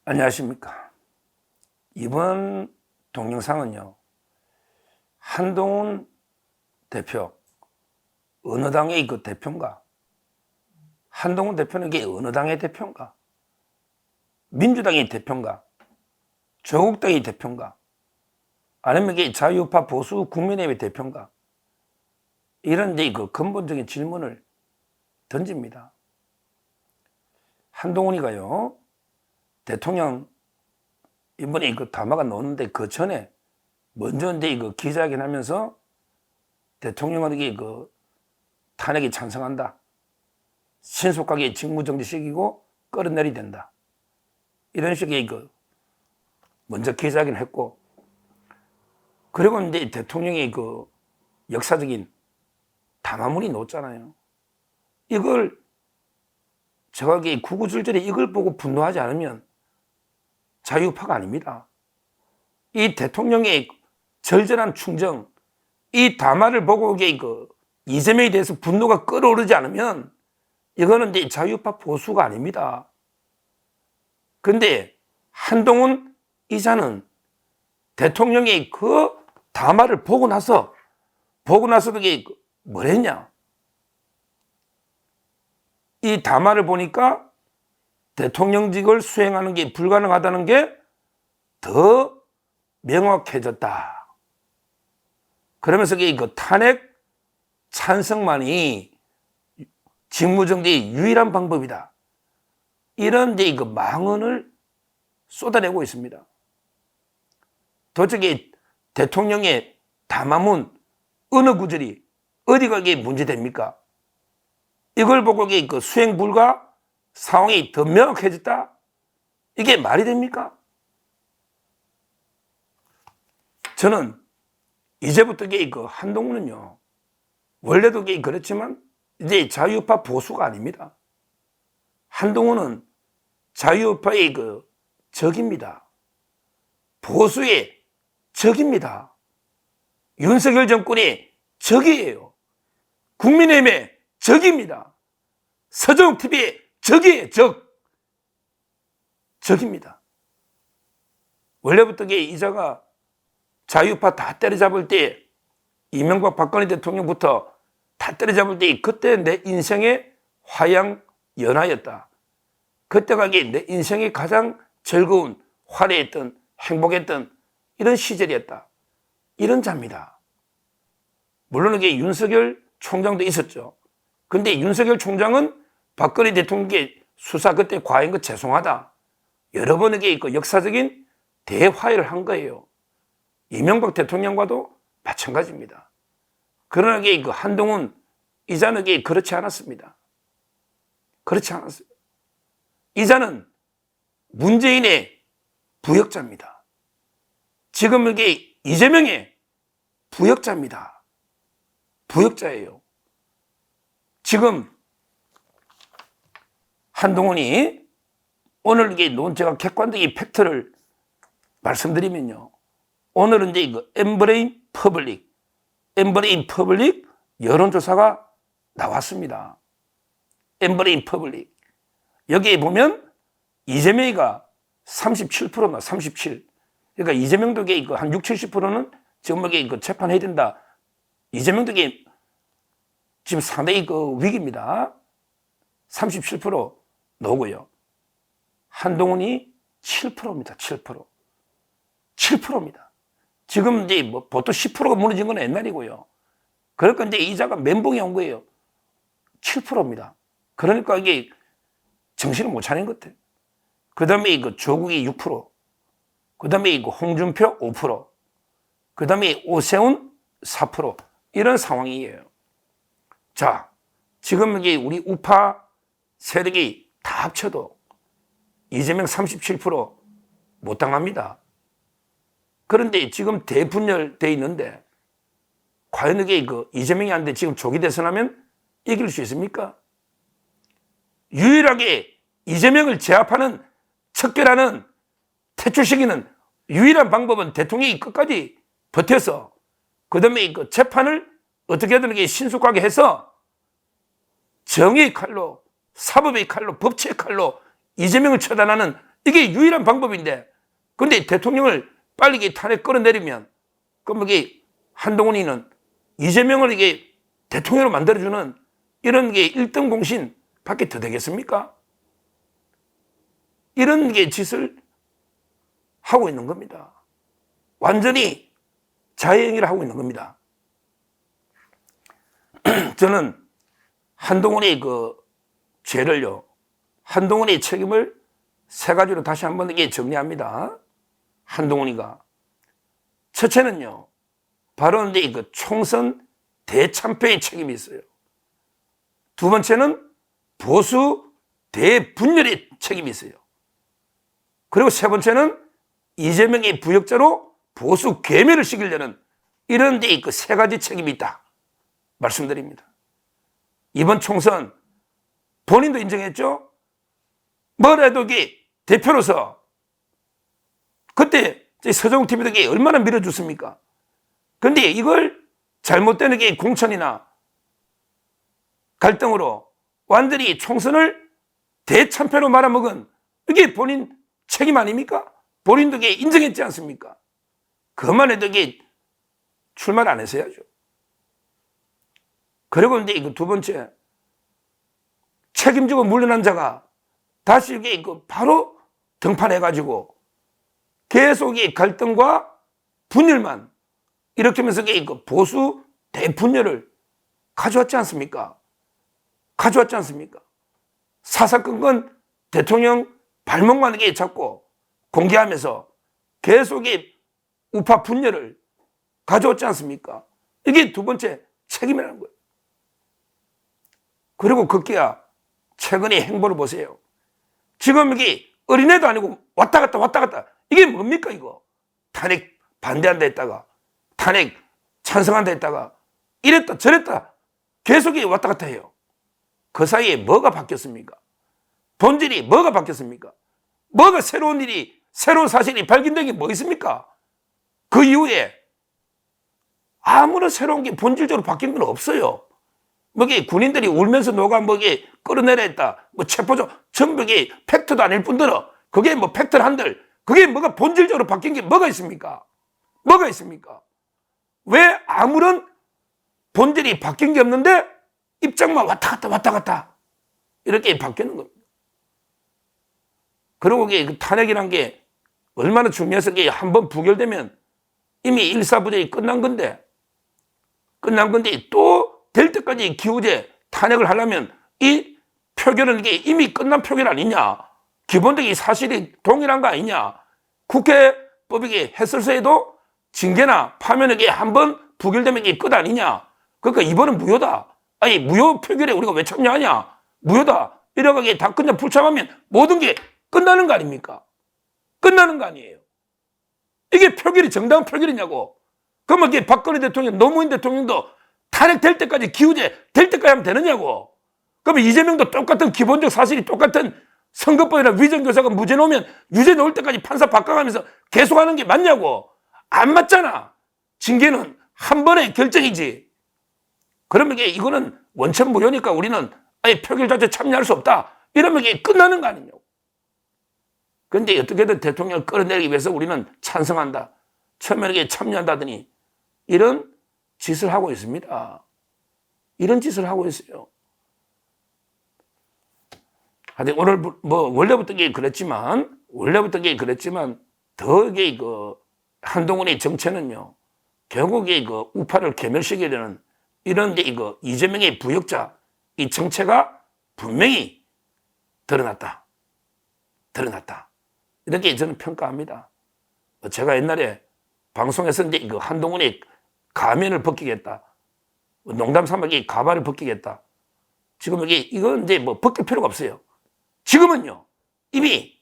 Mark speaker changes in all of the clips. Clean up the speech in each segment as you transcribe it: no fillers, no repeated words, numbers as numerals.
Speaker 1: 안녕하십니까. 이번 동영상은요, 한동훈 대표, 어느 당의 그 대표인가? 한동훈 대표는 이게 어느 당의 대표인가? 민주당의 대표인가? 조국당의 대표인가? 아니면 이게 자유우파 보수 국민의힘의 대표인가? 이런 이제 그 근본적인 질문을 던집니다. 한동훈이가요, 대통령 이번에 그 담화가 나오는데 그 전에 먼저 이제 그 기자회견 하면서 대통령에게 그 탄핵에 찬성한다. 신속하게 직무정지시키고 끌어내려야 된다. 이런 식의 그 먼저 기자회견 했고, 그리고 이제 대통령의 그 역사적인 담화문이 나왔잖아요. 이걸 제가 구구절절에 이걸 보고 분노하지 않으면 자유파가 아닙니다. 이 대통령의 절절한 충정, 이 담화를 보고 그 이재명에 대해서 분노가 끓어오르지 않으면 이거는 이제 자유파 보수가 아닙니다. 그런데 한동훈 이사는 대통령의 그 담화를 보고 나서도 이게 뭘 했냐? 이 담화를 보니까 대통령직을 수행하는 게 불가능하다는 게 더 명확해졌다. 그러면서 그 탄핵 찬성만이 직무정지의 유일한 방법이다. 이런 이제 그 망언을 쏟아내고 있습니다. 도대체 대통령의 담화문 어느 구절이 어디가 이게 문제됩니까? 이걸 보고 그 수행 불가 상황이 더 명확해졌다? 이게 말이 됩니까? 저는 이제부터 그 한동훈은요, 원래도 그렇지만 이제 자유파 보수가 아닙니다. 한동훈은 자유파의 그 적입니다. 보수의 적입니다. 윤석열 정권의 적이에요. 국민의힘의 적입니다. 서정TV의 적이에요, 적입니다. 원래부터 이자가 자유파 다 때려잡을 때, 이명박 박근혜 대통령부터 다 때려잡을 때, 그때 내 인생의 화양 연화였다. 그때가 내 인생의 가장 즐거운, 화려했던, 행복했던 이런 시절이었다. 이런 자입니다. 물론 윤석열 총장도 있었죠. 근데 윤석열 총장은 박근혜 대통령께 수사 그때 과한 거 죄송하다. 여러 번에게 그 역사적인 대화해를 한 거예요. 이명박 대통령과도 마찬가지입니다. 그러나 그 한동훈 이자는 그렇지 않았습니다. 그렇지 않았어요. 이자는 문재인의 부역자입니다. 지금 이재명의 부역자입니다. 부역자예요. 지금 한동훈이 오늘 제가 객관적인 팩트를 말씀드리면요. 오늘은 이제 엠브레인 퍼블릭 여론조사가 나왔습니다. 엠브레인 퍼블릭. 여기에 보면 이재명이가 37%나 37. 그러니까 이재명도 한 60, 70%는 지금 재판해야 된다. 이재명도 지금 상당히 위기입니다. 37% 나오고요. 한동훈이 7%입니다. 7%입니다. 지금 이제 보통 10%가 무너진 건 옛날이고요. 그러니까 이제 이자가 멘붕이 온 거예요. 7%입니다. 그러니까 정신을 못 차린 것 같아요. 그 다음에 조국이 6%, 그 다음에 홍준표 5%, 그 다음에 오세훈 4%, 이런 상황이에요. 자, 지금 우리 우파 세력이 다 합쳐도 이재명 37% 못 당합니다. 그런데 지금 대분열되어 있는데, 과연 이재명이 안 돼 지금 조기 대선하면 이길 수 있습니까? 유일하게 이재명을 제압하는, 척결하는, 퇴출시키는 유일한 방법은 대통령이 끝까지 버텨서, 그 다음에 재판을 어떻게든 신속하게 해서 정의의 칼로, 사법의 칼로, 법치의 칼로 이재명을 처단하는 이게 유일한 방법인데, 근데 대통령을 빨리 탄핵 끌어내리면, 그럼 이게 한동훈이는 이재명을 이게 대통령으로 만들어주는 이런 게 1등 공신 밖에 더 되겠습니까? 이런 게 짓을 하고 있는 겁니다. 완전히 자해행위를 하고 있는 겁니다. 저는 한동훈의 그 죄를요, 한동훈의 책임을 세 가지로 다시 한번 이게 정리합니다. 한동훈이가 첫째는요, 바로 이제 그 총선 대참패의 책임이 있어요. 두 번째는 보수 대분열의 책임이 있어요. 그리고 세 번째는 이재명의 부역자로 보수 괴멸을 시키려는 이런 데 그 세 가지 책임이 있다 말씀드립니다. 이번 총선 본인도 인정했죠? 뭐라도 이게 대표로서 그때 서정욱 TV도 얼마나 밀어줬습니까? 그런데 이걸 잘못된 게 공천이나 갈등으로 완전히 총선을 대참패로 말아먹은 이게 본인 책임 아닙니까? 본인도 이게 인정했지 않습니까? 그만 해도 이게 출마를 안 했어야죠. 그리고 이제 이거 두 번째, 책임지고 물러난 자가 다시 이게 바로 등판해가지고 계속 이 갈등과 분열만 이렇게 하면서 이게 보수 대분열을 가져왔지 않습니까? 가져왔지 않습니까? 사사건건 대통령 발목만 이게 잡고 공개하면서 계속 이 우파 분열을 가져왔지 않습니까? 이게 두 번째 책임이라는 거예요. 그리고 급기야 최근의 행보를 보세요. 지금 이게 어린애도 아니고 왔다 갔다 이게 뭡니까 이거? 탄핵 반대한다 했다가 탄핵 찬성한다 했다가 이랬다 저랬다 계속 왔다 갔다 해요. 그 사이에 뭐가 바뀌었습니까? 본질이 뭐가 바뀌었습니까? 뭐가 새로운 일이 새로운 사실이 발견된 게 뭐 있습니까? 그 이후에 아무런 새로운 게 본질적으로 바뀐 건 없어요. 뭐게 군인들이 울면서 누가 뭐게 끌어내려 했다. 뭐 체포조 전부 이게 팩트도 아닐 뿐더러 그게 뭐 팩트를 한들 그게 뭐가 본질적으로 바뀐 게 뭐가 있습니까? 뭐가 있습니까? 왜 아무런 본질이 바뀐 게 없는데 입장만 왔다 갔다 이렇게 바뀌는 겁니다. 그리고 이게 탄핵이란 게 얼마나 중요해서 이게 한번 부결되면 이미 일사부재이 끝난 건데 또 될 때까지 기우제 탄핵을 하려면 이 표결은 이게 이미 끝난 표결 아니냐? 기본적인 사실이 동일한 거 아니냐? 국회법이 이게 했을서에도 징계나 파면에게 한번 부결되면 이게 끝 아니냐? 그러니까 이번은 무효다. 아니 무효 표결에 우리가 왜 참여하냐? 무효다. 이러고 다 그냥 불참하면 모든 게 끝나는 거 아닙니까? 끝나는 거 아니에요. 이게 표결이 정당한 표결이냐고. 그러면 이게 박근혜 대통령, 노무현 대통령도 탄핵될 때까지 기우제 될 때까지 하면 되느냐고. 그러면 이재명도 똑같은 기본적 사실이 똑같은 선거법이나 위정교사가 무죄 나오면 유죄 나올 때까지 판사 바꿔가면서 계속하는 게 맞냐고. 안 맞잖아. 징계는 한 번의 결정이지. 그러면 이거는 원천 무효니까 우리는 아예 표결 자체 참여할 수 없다. 이러면 이게 끝나는 거 아니냐고. 그런데 어떻게든 대통령을 끌어내리기 위해서 우리는 찬성한다. 처음에 이게 참여한다더니 이런 짓을 하고 있습니다. 이런 짓을 하고 있어요. 하여튼 오늘 뭐 원래부터 이게 그랬지만 더 이게 한동훈의 정체는요. 결국 우파를 괴멸시키려는 이런 이재명의 부역자 이 정체가 분명히 드러났다. 이렇게 저는 평가합니다. 제가 옛날에 방송에서 이제 한동훈의 가면을 벗기겠다. 농담 삼아 가발을 벗기겠다. 지금 이건 이제 뭐 벗길 필요가 없어요. 지금은요, 이미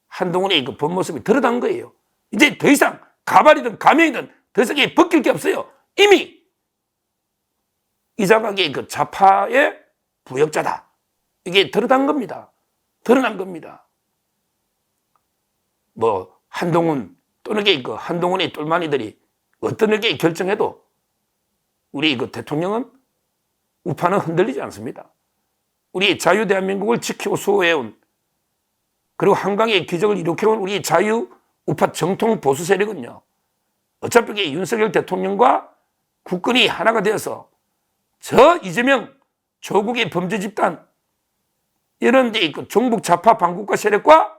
Speaker 1: 한동훈의 본 모습이 드러난 거예요. 이제 더 이상 가발이든 가면이든 더 이상 벗길 게 없어요. 이미 이장학의 좌파의 부역자다. 이게 드러난 겁니다. 뭐 한동훈 또는 한동훈의 똘마니들이 어떤 게 결정해도 우리 대통령은 우파는 흔들리지 않습니다. 우리 자유대한민국을 지키고 수호해온 그리고 한강의 기적을 일으켜온 우리 자유우파 정통 보수 세력은요, 어차피 윤석열 대통령과 국군이 하나가 되어서 저 이재명 조국의 범죄 집단 이런 데 종북 좌파 반국가 세력과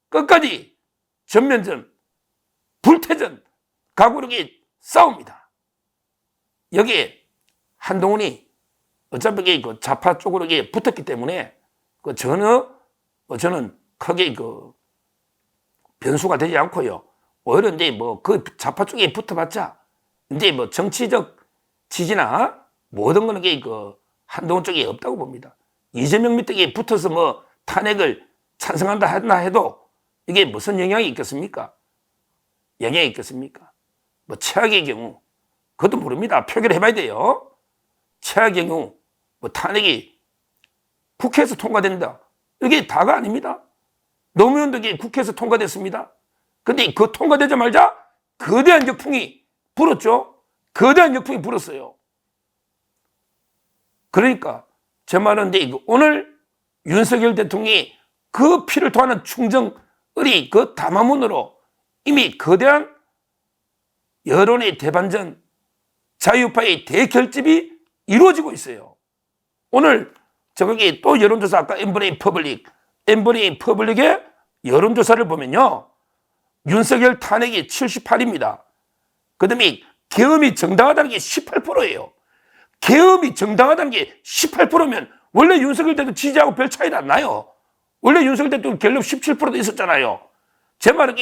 Speaker 1: 끝까지 전면전, 불태전 각오로 싸웁니다. 여기에 한동훈이 어차피 그 좌파 쪽으로 붙었기 때문에 저는 크게 변수가 되지 않고요. 오히려 이제 그 좌파 쪽에 붙어봤자 이제 정치적 지지나 모든 거는 한동훈 쪽에 없다고 봅니다. 이재명 밑에 붙어서 탄핵을 찬성한다 하나 해도 이게 무슨 영향이 있겠습니까? 영향이 있겠습니까? 최악의 경우, 그것도 모릅니다. 표결 해봐야 돼요. 최악의 경우, 탄핵이 국회에서 통과된다. 이게 다가 아닙니다. 노무현도 국회에서 통과됐습니다. 근데 그 통과되자마자 거대한 역풍이 불었죠. 거대한 역풍이 불었어요. 그러니까 제 말은 오늘 윤석열 대통령이 그 피를 토하는 충정을이 그 담화문으로 이미 거대한 여론의 대반전, 자유파의 대결집이 이루어지고 있어요. 오늘 저기 또 여론조사, 아까 엠브레인 퍼블릭의 여론조사를 보면요, 윤석열 탄핵이 78입니다. 그 다음에 계엄이 정당하다는 게 18%예요. 계엄이 정당하다는 게 18%면 원래 윤석열 대통령 지지하고 별 차이는 안 나요. 원래 윤석열 대통령 갤럽 17%도 있었잖아요. 제 말은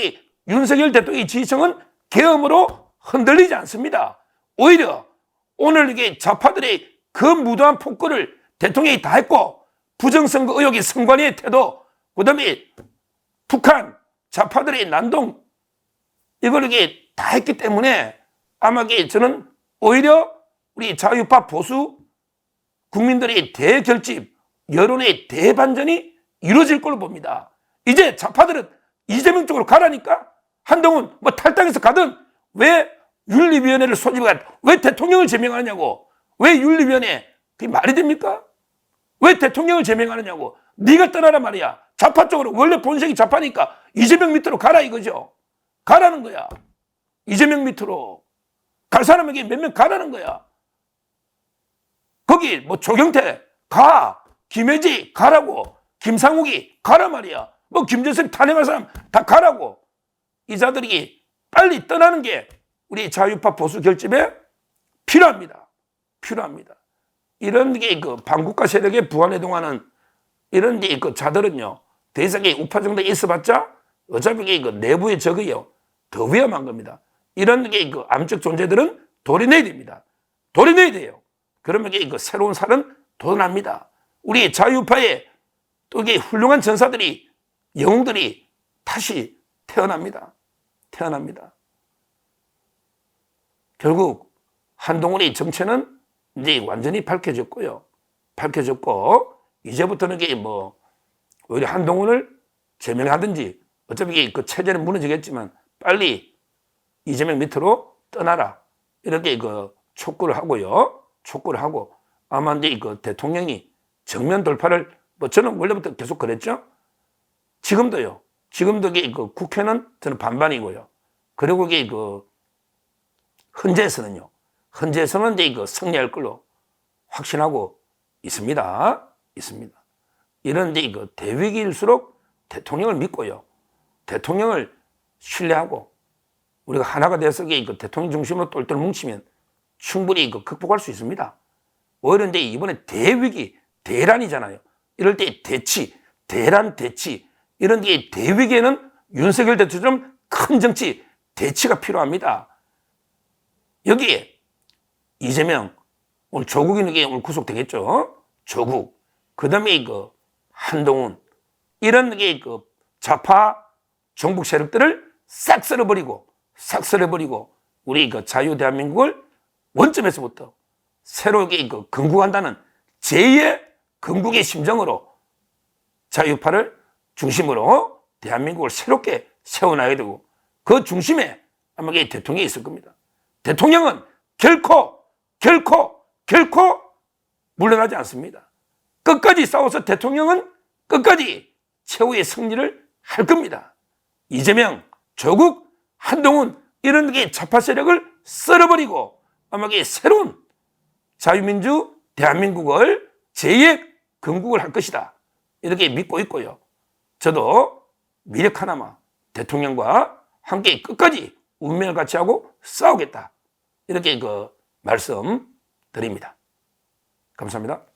Speaker 1: 윤석열 대통령의 지지층은 계엄으로 흔들리지 않습니다. 오히려 오늘 좌파들의 그 무도한 폭거를 대통령이 다 했고, 부정선거 의혹의 선관위의 태도, 그 다음에 북한 좌파들의 난동, 이걸 다 했기 때문에 아마 저는 오히려 우리 자유파 보수 국민들의 대결집, 여론의 대반전이 이루어질 걸로 봅니다. 이제 좌파들은 이재명 쪽으로 가라니까. 한동훈 탈당해서 가든 왜 윤리위원회를 소집해, 왜 대통령을 제명하냐고. 왜 윤리위원회, 그게 말이 됩니까? 왜 대통령을 제명하느냐고. 네가 떠나라 말이야. 좌파 쪽으로, 원래 본색이 좌파니까 이재명 밑으로 가라 이거죠. 가라는 거야. 이재명 밑으로 갈 사람에게 몇 명 가라는 거야. 거기 조경태 가, 김혜지 가라고, 김상욱이 가라 말이야. 김재섭 탄핵할 사람 다 가라고. 이 자들이 빨리 떠나는 게 우리 자유파 보수 결집에 필요합니다. 이런 게 반국가 세력에 부안해동하는 이런 자들은요, 대상의 우파 정도에 있어봤자 어차피 내부의 적이요, 더 위험한 겁니다. 이런 암적 존재들은 도려내야 됩니다. 도려내야 돼요. 그러면 새로운 살은 돋아납니다. 우리 자유파의 또 훌륭한 전사들이, 영웅들이 다시 태어납니다. 결국 한동훈의 정체는 이제 완전히 밝혀졌고, 이제부터는 오히려 한동훈을 제명하든지, 어차피 그 체제는 무너지겠지만 빨리 이재명 밑으로 떠나라, 이렇게 촉구를 하고, 아마 이제 대통령이 정면 돌파를, 저는 원래부터 계속 그랬죠. 지금도 국회는 저는 반반이고요. 그리고 헌재에서는 이제 승리할 걸로 확신하고 있습니다. 이런 이제 대위기일수록 대통령을 믿고요, 대통령을 신뢰하고 우리가 하나가 돼서 대통령 중심으로 똘똘 뭉치면 충분히 극복할 수 있습니다. 오히려 이제 이번에 대위기, 대란이잖아요. 이럴 때 대란 대치, 이런 게 대위기에는 윤석열 대통령처럼 큰 정치 대치가 필요합니다. 여기에 이재명, 오늘 조국이 오늘 구속되겠죠. 조국, 그 다음에 한동훈, 이런 좌파 정북 세력들을 싹 쓸어버리고 우리 자유 대한민국을 원점에서부터 새롭게 건국한다는 제2의 건국의 심정으로 자유파를 중심으로 대한민국을 새롭게 세워나가야 되고, 그 중심에 아마 대통령이 있을 겁니다. 대통령은 결코 물러나지 않습니다. 끝까지 싸워서 대통령은 끝까지 최후의 승리를 할 겁니다. 이재명, 조국, 한동훈 이런 게 좌파 세력을 썰어버리고 아마 새로운 자유민주 대한민국을 제2의 건국을 할 것이다. 이렇게 믿고 있고요. 저도 미력 하나마 대통령과 함께 끝까지 운명을 같이 하고 싸우겠다. 이렇게 말씀 드립니다. 감사합니다.